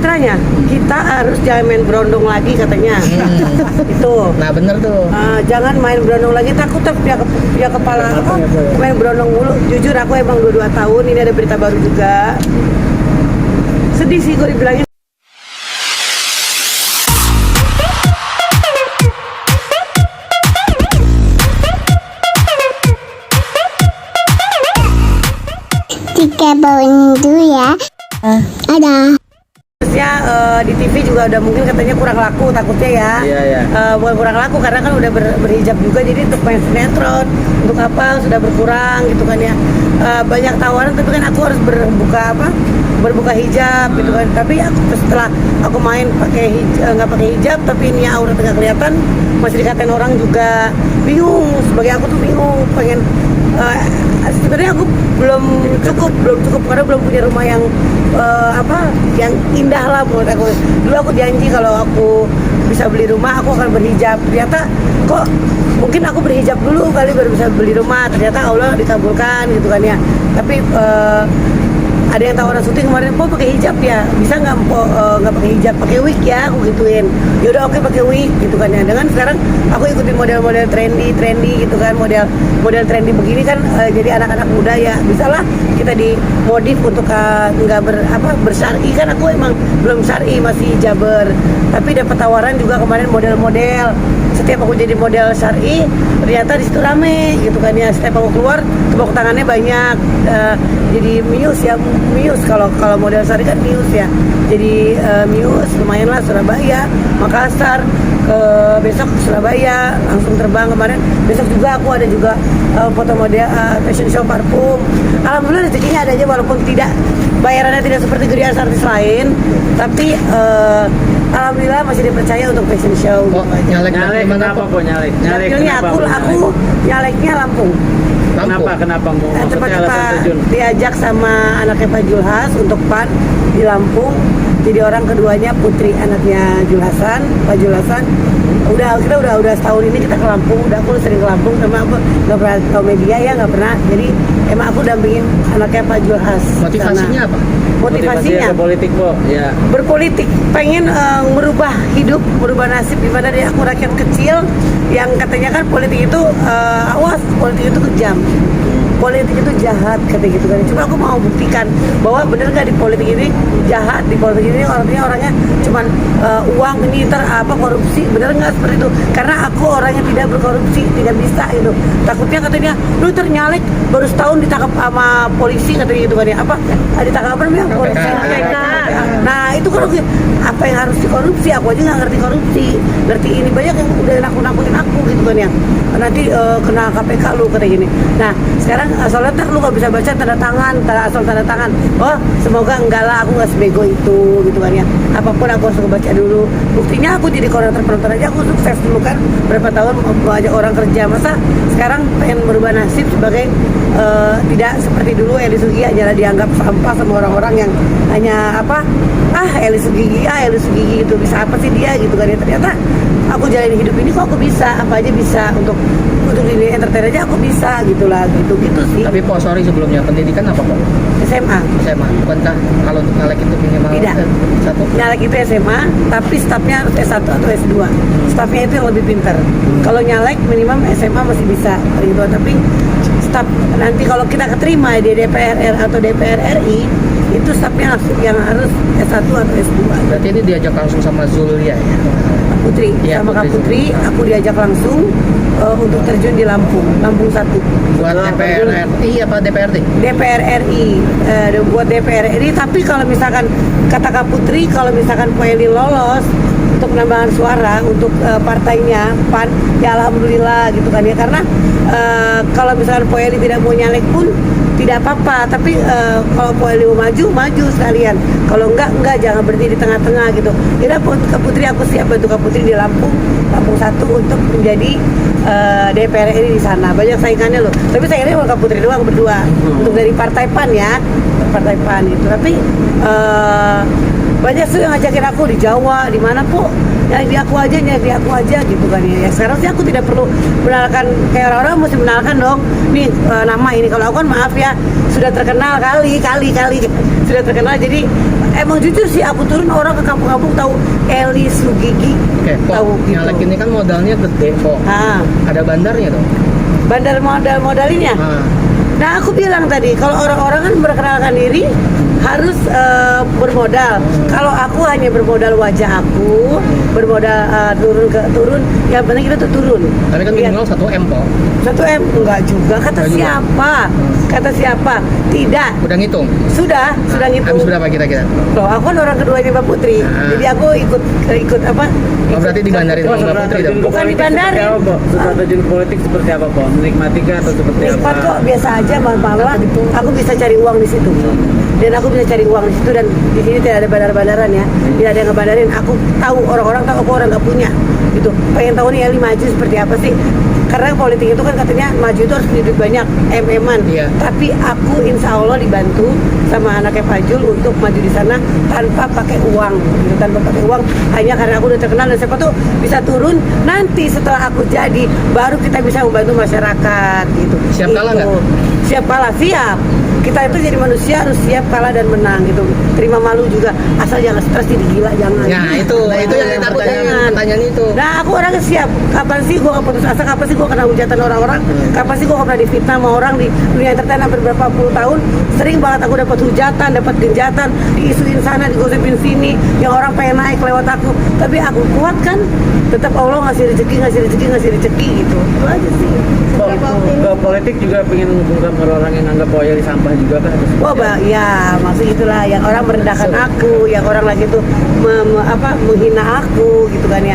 citranya kita harus jangan main berondong lagi katanya. Itu. Nah bener tuh. Jangan main berondong lagi, takut punya kepala apa main berondong mulu. Jujur aku emang 22 tahun, ini ada berita baru juga. Sedih sih gue dibilangin. Tiga bawang dulu ya. Ada. Terusnya di TV juga udah mungkin katanya kurang laku takutnya ya. Iya. Bukan kurang laku karena kan udah berhijab juga, jadi untuk main sinetron untuk apa sudah berkurang gitu kan ya. Banyak tawaran tapi kan aku harus berbuka hijab gitu kan. Tapi aku setelah aku main nggak pakai hijab tapi ini aurat nggak kelihatan, masih dikatain orang juga. Bingung, sebagai aku tuh bingung, pengen sebenarnya aku belum cukup karena belum punya rumah yang yang indah lah menurut aku. Dulu aku janji kalau aku bisa beli rumah aku akan berhijab. Ternyata kok mungkin aku berhijab dulu kali baru bisa beli rumah. Ternyata Allah dikabulkan gitu kan ya. Tapi ada yang tawaran syuting kemarin, "Po pakai hijab ya? Bisa nggak Po nggak pakai hijab, pakai wig ya?" Aku gituin. Ya udah oke pakai wig gitu kan ya. Dengan sekarang aku ikutin model-model trendy gitu kan, model trendy begini kan jadi anak-anak muda ya. Bisalah kita dimodif untuk nggak bersyar'i kan, aku emang belum syar'i, masih hijaber. Tapi dapat tawaran juga kemarin model-model. Setiap aku jadi model syar'i, ternyata di situ rame gitu kan ya. Setiap aku keluar tepuk tangannya banyak. Jadi Muse kalau model syar'i kan Muse ya. Jadi Muse lumayan lah, Surabaya, Makassar, besok Surabaya langsung terbang kemarin. Besok juga aku ada juga foto model fashion show parfum. Alhamdulillah rezekinya ada aja walaupun bayarannya tidak seperti gede artis lain, tapi alhamdulillah masih dipercaya untuk fashion show. Nyalek Kenapa kok nyalek? Nyaleknya aku nyaleknya Lampung. Kenapa mau? Tempat diajak sama anaknya Pak Julhas untuk PAN di Lampung. Jadi orang keduanya Putri, anaknya Julhasan, Pak Julhasan. Kita udah setahun ini kita ke Lampung. Aku sering ke Lampung, sama aku nggak pernah ke media ya, nggak pernah. Jadi emang aku dampingin anaknya Pak Julhas. Motivasinya apa? Motivasinya politik kok ya. Berpolitik, pengen merubah hidup, merubah nasib. Gimana deh, aku rakyat kecil yang katanya kan politik itu awas, politik itu kejam, politik itu jahat katanya gitu kan. Cuma aku mau buktikan bahwa bener nggak di politik ini jahat, di politik ini orangnya cuman uang ini korupsi, bener nggak seperti itu? Karena aku orangnya tidak berkorupsi, tidak bisa itu. Takutnya katanya lu ternyalek baru setahun ditangkap sama polisi katanya gitu kan ya. Ditangkap apa namanya? Polisi. Nah itu kan apa yang harus dikorupsi? Aku aja nggak ngerti korupsi, ngerti ini banyak yang udah nakut-nakutin aku gitu kan ya. Nanti kena KPK lu katanya gini. Nah sekarang soalnya lu nggak bisa baca tanda tangan. Oh semoga enggak lah, aku nggak sebego itu gitu kan ya. Apapun aku harus baca dulu. Buktinya aku jadi koordinator aja aku sukses dulu kan, berapa tahun banyak orang kerja. Masa sekarang pengen merubah nasib sebagai tidak seperti dulu Eli Sugigi hanya dianggap sampah sama orang-orang yang hanya Eli Sugigi gitu, bisa apa sih dia gitu kan ya. Ternyata aku jalanin hidup ini kok aku bisa, apa aja bisa, untuk ini entertain aja aku bisa gitulah gitu sih. Tapi sorry sebelumnya, pendidikan apa kok? SMA. Bukankah kalau untuk nyalek itu minimal Tidak. satu? Nyalek itu SMA, tapi stafnya harus S1 atau S2. Stafnya itu yang lebih pintar. Kalau nyalek minimum SMA masih bisa gitu, tapi staf nanti kalau kita keterima di DPR atau DPR RI itu stafnya langsung yang harus S1 atau S2. Berarti ini diajak langsung sama Zulia ya? Putri, ya, sama Kak Putri, aku diajak langsung untuk terjun di Lampung 1. Buat DPR RI apa DPRD? DPR RI, buat DPR RI. Tapi kalau misalkan kata Kak Putri, kalau misalkan Po Eli lolos untuk penambahan suara untuk partainya PAN, ya alhamdulillah gitu kan ya. Karena kalau misalkan Po Eli tidak mau nyalek pun tidak apa-apa, tapi kalau Po Eli mau maju sekalian. Kalau enggak jangan berhenti di tengah-tengah gitu. Jadi Kak Putri aku siap untuk Kak Putri di Lampung 1 untuk menjadi DPR RI di sana. Banyak saingannya loh. Tapi saingannya bukan Kak Putri doang, berdua. Untuk dari partai PAN ya, partai PAN gitu. Tapi banyak sih yang ngajakin aku di Jawa, di mana Po, nyari di aku aja gitu kan ya. Sekarang sih aku tidak perlu mengenalkan, kayak orang-orang mesti mengenalkan dong nih nama ini. Kalau aku kan maaf ya, sudah terkenal kali sudah terkenal, jadi emang jujur sih aku turun orang ke kampung-kampung tahu Eli Sugigi. Oke, kok Tahu gitu. nyalek ini kan modalnya gede kok. Ah, Ada bandarnya dong. bandar modal-modalinnya. Ah, Nah aku bilang tadi kalau orang-orang kan memperkenalkan diri harus bermodal. Kalau aku hanya bermodal wajah aku, bermodal turun, yang penting kita tuh turun. tapi kan Lihat. minimal 1 M kok. 1 M enggak juga, kata Enggak juga. siapa? Kata siapa? Tidak. Udah ngitung. Sudah Habis gitu. berapa kira-kira? Loh, aku kan orang keduanya Mbak Putri. Ah. Jadi aku ikut apa? Oh, berarti dibandarin Po, sama Mbak setelah Putri terjun dong. ke Bukan politik dibandarin. seperti apa, Po? Setelah terjun ke politik seperti apa, Po? Menikmati kah atau seperti Nikmat apa? kok, biasa aja malah aku bisa cari uang di situ. Dan aku bisa cari uang di situ dan di sini tidak ada bandar-bandaran ya. Tidak ada yang ngebandarin. Aku tahu orang-orang tahu aku orang nggak punya. Gitu. Pengen tahu nih Eli maju seperti apa sih? Karena politik itu kan katanya maju itu harus duit banyak, MM-an. Iya. Tapi aku insya Allah dibantu sama anaknya Pak Jul untuk maju di sana tanpa pakai uang, gitu. Tanpa pakai uang, hanya karena aku udah terkenal dan siapa tuh bisa turun nanti setelah aku jadi, baru kita bisa membantu masyarakat, gitu. Siap kalah Gitu. nggak? Siap kalah, siap. Kita itu jadi manusia harus siap kalah dan menang, gitu. Terima malu juga, asal jangan stres jadi gila, jangan. Nah, itu yang ditakutin pertanyaan itu. Nah, aku orangnya siap. Kapan sih gua nggak putus asa? Kapan sih gua kena hujatan orang-orang? Kapan sih gua nggak pernah difitnah sama orang di dunia entertain hampir berapa puluh tahun? Sering banget aku dapat hujatan, dapat genjatan, diisuin sana, digosipin sini, yang orang pengen naik lewat aku. Tapi aku kuat kan? Tetap Allah ngasih rezeki gitu. Itu aja sih. Po, ke politik juga pengen mengungkap orang yang anggap Po Eli sampah juga kan? Atau seperti Wah, apa? ya maksud itulah yang orang merendahkan aku, yang orang lagi tuh menghina aku gitu kan ya.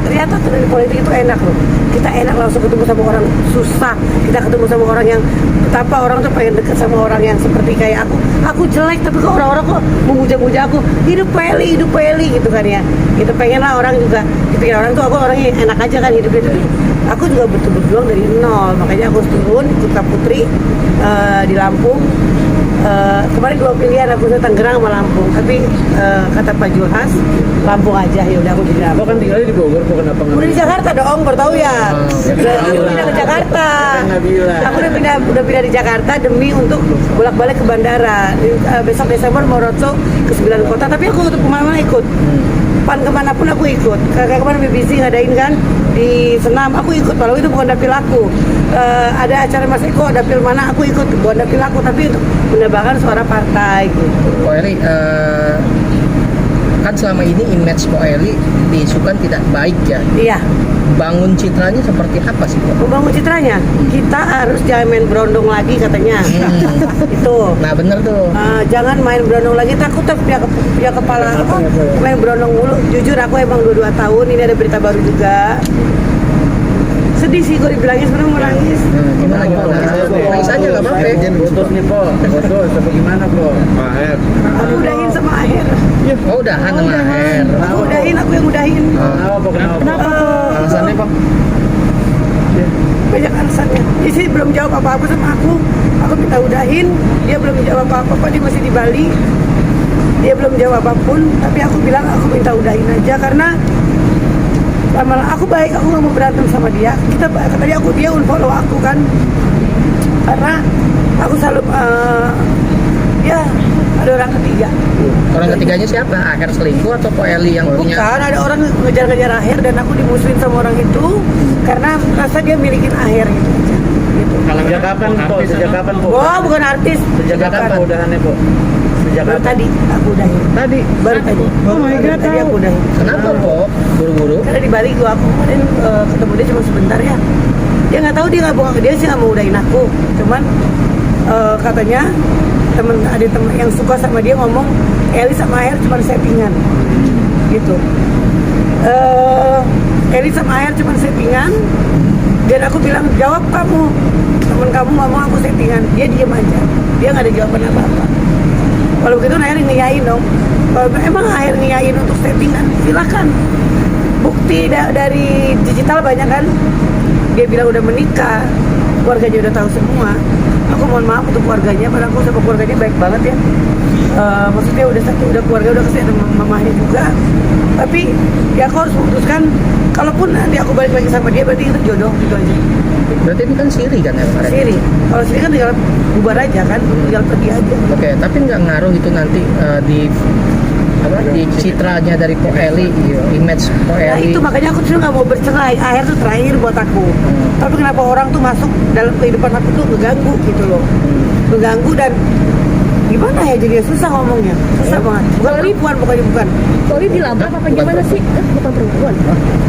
Ternyata tuh di politik itu enak loh. Kita enak langsung ketemu sama orang susah. Kita ketemu sama orang yang betapa orang tuh pengen deket sama orang yang seperti kayak aku. Aku jelek tapi kok orang-orang kok memuja-muja aku. Hidup Eli gitu kan ya. Itu pengen lah orang juga. Dipikir orang tuh aku orang yang enak aja kan hidupnya tuh. Aku juga berjuang dari nol, makanya aku turun ikut Kak Putri di Lampung. Kemarin 2 pilihan aku ke Tangerang sama Lampung, tapi kata Pak Julhas Lampung aja, ya udah aku di Po Lampung. kan tinggalnya di Bogor, Po kenapa nggak? Udah di Jakarta dong, baru tahu ya. Aku bilang. pindah ke Jakarta. Kan nggak bilang. Aku udah pindah di Jakarta demi untuk bolak-balik ke bandara. Besok Desember mau roadshow ke 9 kota, tapi aku untuk kemana-mana ikut. Pan kemanapun aku ikut. Kayak kemarin BBC ngadain kan di Senam, aku ikut. Walau itu bukan dapil aku. Ada acara Mas Eko, dapil mana aku ikut, bukan dapil aku, tapi untuk menambahkan suara partai gitu. Po Eli, kan selama ini image Po Eli diisukan tidak baik ya. Iya. Bangun citranya seperti apa sih, Po? Membangun citranya, kita harus jangan main berondong lagi katanya. Itu. Nah, bener tuh. Jangan main berondong lagi, takut punya kepala apa, main berondong mulu. Jujur aku emang 22 tahun, ini ada berita baru juga. Sedih sih gue dibilangin sebenarnya mau nangis. Gimana? Nangis aja nggak apa-apa. Putus nih, Po. Putus, apa gimana, Po? Aku udahin sama Aher. Oh, udahan sama Aher. Aku udahin, aku yang udahin. Kenapa, Po? Kenapa? Alasannya, Pak? Banyak alasannya. Dia belum jawab apa-apa sama aku. Aku minta udahin, dia belum jawab apa-apa. Dia masih di Bali. Dia belum jawab apapun. Tapi aku bilang aku minta udahin aja karena malah aku baik, aku nggak mau berantem sama dia. Tadi dia unfollow aku kan, karena aku selalu ya ada orang ketiga. Orang ketiganya siapa? Aher selingkuh atau Po Eli yang punya? Bukan, ada orang ngejar-ngejar Aher dan aku dimusuhin sama orang itu karena rasa dia milikin Aher gitu. Sejak kapan, Po? Sejak kapan, Po? Wah, bukan artis. Sejak kapan Bukan. udahannya, Po? Sejak Baru kapan? tadi aku udahin. Tadi. Baru tadi. Oh my God, Tadi aku udahin. Kenapa, Po? Buru-buru? Karena di Bali aku kemarin ketemu dia cuma sebentar ya. Dia nggak tahu, dia sih nggak mau udahin aku. Cuman katanya ada teman yang suka sama dia ngomong Eli sama Aher cuma settingan gitu. Eli sama Aher cuma settingan dan aku bilang jawab kamu, temen kamu ngomong aku settingan, dia diem aja, dia nggak ada jawaban apa-apa. Kalau begitu Aher ngiyain dong. Kalau emang Aher ngiyain untuk settingan, silakan. Bukti dari digital banyak kan. Dia bilang udah menikah, keluarganya udah tahu semua. Aku mohon maaf untuk keluarganya, padahal aku sama keluarganya baik banget ya. Maksudnya udah keluarga udah kesini, ada mamahnya juga. Tapi ya aku harus memutuskan, kalaupun nanti aku balik lagi sama dia berarti itu jodoh gitu aja. Berarti ini kan siri kan ya kemarin? Siri, kalau siri kan tinggal bubar aja kan, tinggal pergi aja. Oke, tapi nggak ngaruh itu nanti di citranya dari Po Eli, image Po Nah Eli. itu makanya aku tuh nggak mau bercerai. Akhir tuh terakhir buat aku. Tapi kenapa orang tuh masuk dalam kehidupan aku tuh ngeganggu gitu loh, ngeganggu dan gimana ya, jadi susah ngomongnya, susah banget. Bukan perempuan, bukan. Poli dilabrak apa Bukan gimana sih? Bukan perempuan.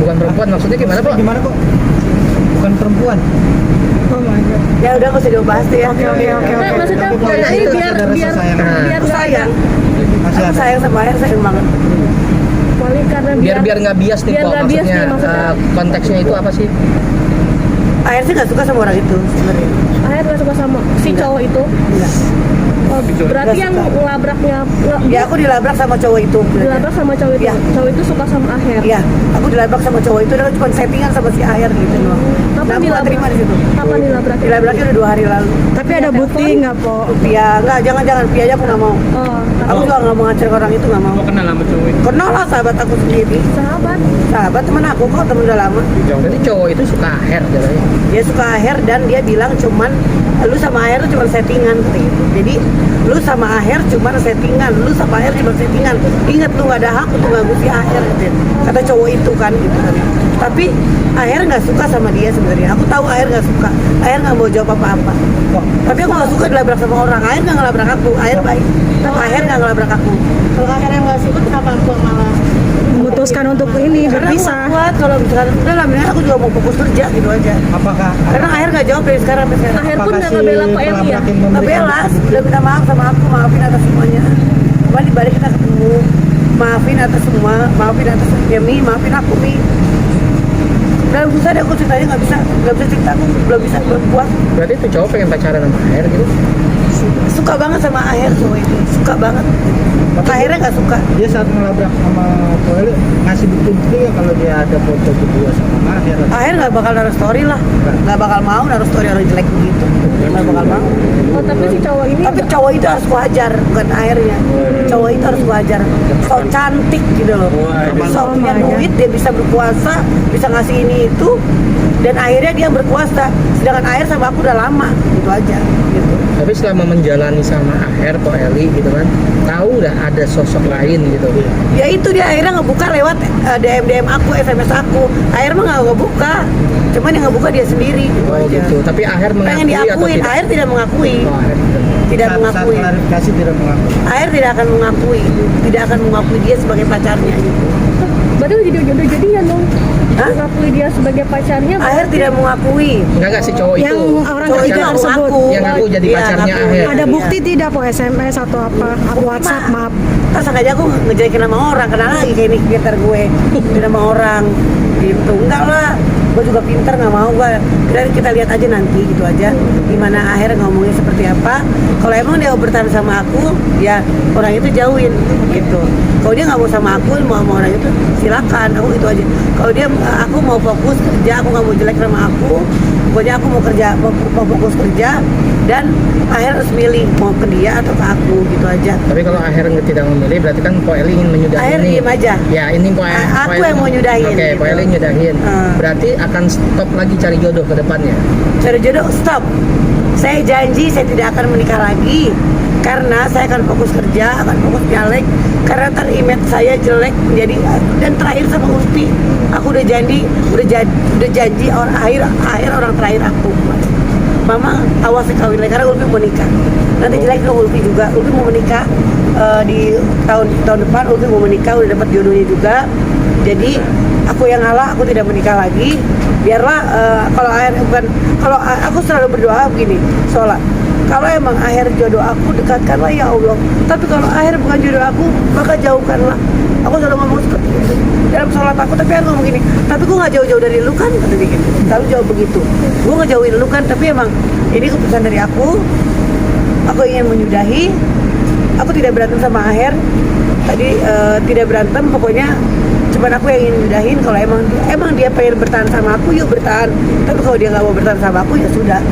Bukan perempuan, maksudnya gimana Pak? Gimana kok? Bukan perempuan. Ya udah nggak usah dibahas deh ya. Nah, maksudnya Tapi kalau ini itu biar saudara biar sesayang. biar Aku nggak sayang, Masih aku ada. sayang sama Akhir, sayang banget. Poli karena Biar nggak bias nih biar Pak, nggak bias maksudnya nih maksudnya. konteksnya itu apa sih? Akhir sih nggak suka sama orang itu sebenarnya. Akhir nggak suka sama si cowok itu. Enggak. Oh, berarti Nggak yang suka. ngelabraknya Ya aku dilabrak sama cowok itu. dilabrak sama cowok itu. Ya. Cowok itu suka sama Akhir. Iya, aku dilabrak sama cowok itu dan cuma settingan sama si Akhir gitu loh. Kapan Nah, aku nggak dilabrak? terima di situ. Kapan dilabrak? Dilabraknya udah 2 hari lalu. Tapi ada bukti nggak, Po? Pia, enggak, jangan Pia aja aku nggak mau. Oh, Aku juga nggak mau ngacir ke orang itu, nggak mau. Mau kenal sama cowok itu? Kenal lah sahabat aku sendiri. sahabat. Sahabat teman aku kok, teman udah lama. Jadi cowok itu suka Aher katanya. Dia suka Aher dan dia bilang cuman lu sama Aher tuh cuma settingan gitu. Jadi lu sama Aher cuma settingan, lu sama Aher cuma settingan. Ingat lu nggak ada hak untuk ganggu si Aher gitu. Kata cowok itu kan gitu kan. Tapi Aher nggak suka sama dia sebenarnya. Aku tahu Aher nggak suka. Aher nggak mau jawab apa-apa. Tapi aku nggak suka dilabrak sama orang. Aher nggak ngelabrak aku. Aher baik. Aher nggak ngelabrak aku. Kalau Akhir yang nggak suka kenapa aku malah Memutuskan untuk ini Karena aku nggak berpisah. kuat kalau misalkan udah lah, mendingan aku juga mau fokus kerja gitu aja. Apakah Karena Aher nggak jawab dari sekarang sampai sekarang. Akhir pun apakah nggak si ngebela Po Eli ya? pelabrakin Nggak memberikan bela, udah minta maaf sama aku, maafin atas semuanya. Kembali balik kita ketemu, maafin atas semua, maafin atas ya Mi, maafin aku Mi. Dalam susah deh aku ceritanya nggak bisa cerita, aku belum puas. Berarti itu cowok pengen pacaran sama Aher gitu? Suka banget sama Aher cowok itu, suka banget. Akhirnya nggak suka. dia saat ngelabrak sama Poeli ngasih bukti-bukti ya kalau dia ada foto berdua sama Maher? Akhir nggak bakal naruh story lah, nggak bakal mau naruh story orang jelek begitu, nggak bakal mau. Oh, tapi si cowok ini Tapi cowok itu harus kuajar, bukan Akhirnya. Cowok itu harus kuajar. So cantik gitu loh. So punya duit, dia bisa berkuasa, bisa ngasih ini itu, dan akhirnya dia yang berkuasa. Sedangkan Akhir sama aku udah lama, gitu aja. Gitu. Tapi selama menjalani sama Aher, Po Eli gitu kan, tahu udah ada sosok lain gitu. Ya itu dia akhirnya ngebuka lewat DM aku, SMS aku. Akhir mah nggak ngebuka, cuman yang ngebuka dia sendiri. Gitu Oh aja. gitu. Tapi Aher Pengen mengakui atau diakuin, tidak? Akhir tidak mengakui. Oh, Aher tidak. Tidak Saat mengakui. klarifikasi tidak mengakui. Akhir tidak akan mengakui dia sebagai pacarnya gitu. berarti udah jadian dong. Hah? Mengakui dia sebagai pacarnya. Akhir tidak mengakui. Enggak sih cowok Yang itu. orang Cowok itu ketiga yang tersebut. ngaku. Yang ngaku jadi Iya, pacarnya ngaku. Aher. Ada Iya. bukti tidak, Po? SMS atau apa? WhatsApp, maaf. Terus aja aku ngejelekin nama orang, kenal lagi kayak ini pinter gue di nama orang gitu. Enggak lah, gue juga pinter, nggak mau gue. Kita lihat aja nanti gitu aja gimana Akhir ngomongnya seperti apa. Kalau emang dia bertahan sama aku, ya orang itu jauhin gitu. Kalau dia nggak mau sama aku, mau sama orang itu silakan, aku itu aja. Kalau dia aku mau fokus kerja, aku nggak mau jelek sama aku. Pokoknya aku mau kerja, mau fokus kerja, dan Akhir harus milih mau ke dia atau ke aku gitu aja. Tapi kalau Aher tidak memilih, berarti kan Po Eli ingin menyudahi Aher ini. diem aja. Ya ini Po Aku Po yang mau nyudahin, Oke, gitu. Po Eli nyudahin. Berarti akan stop lagi cari jodoh ke depannya. Cari jodoh, stop. Saya janji saya tidak akan menikah lagi karena saya akan fokus kerja, akan fokus nyalek. Karena ntar image saya jelek menjadi. Dan terakhir sama Ulfi, aku udah janji akhir orang terakhir aku. Mama awas kawin lagi karena Ulfi mau nikah. Nanti jelek ke Ulfi juga. Ulfi mau menikah di tahun depan. Ulfi mau menikah, udah dapat jodohnya juga. Jadi aku yang ngalah, aku tidak menikah lagi. Biarlah kalau aku selalu berdoa begini, sholat. Kalau emang Akhir jodoh aku, dekatkanlah ya Allah. Tapi kalau Akhir bukan jodoh aku, maka jauhkanlah. Aku selalu ngomong seperti itu dalam sholat aku. Tapi aku ngomong gini, tapi gue nggak jauh-jauh dari lu kan, kata dia gitu. Selalu jauh begitu. Gue ngejauhin lu kan, tapi emang ini keputusan dari aku. Aku ingin menyudahi. Aku tidak berantem sama Akhir. Tadi tidak berantem, pokoknya cuman aku yang ingin nyudahin. Kalau emang dia pengen bertahan sama aku, yuk bertahan. Tapi kalau dia nggak mau bertahan sama aku, ya sudah.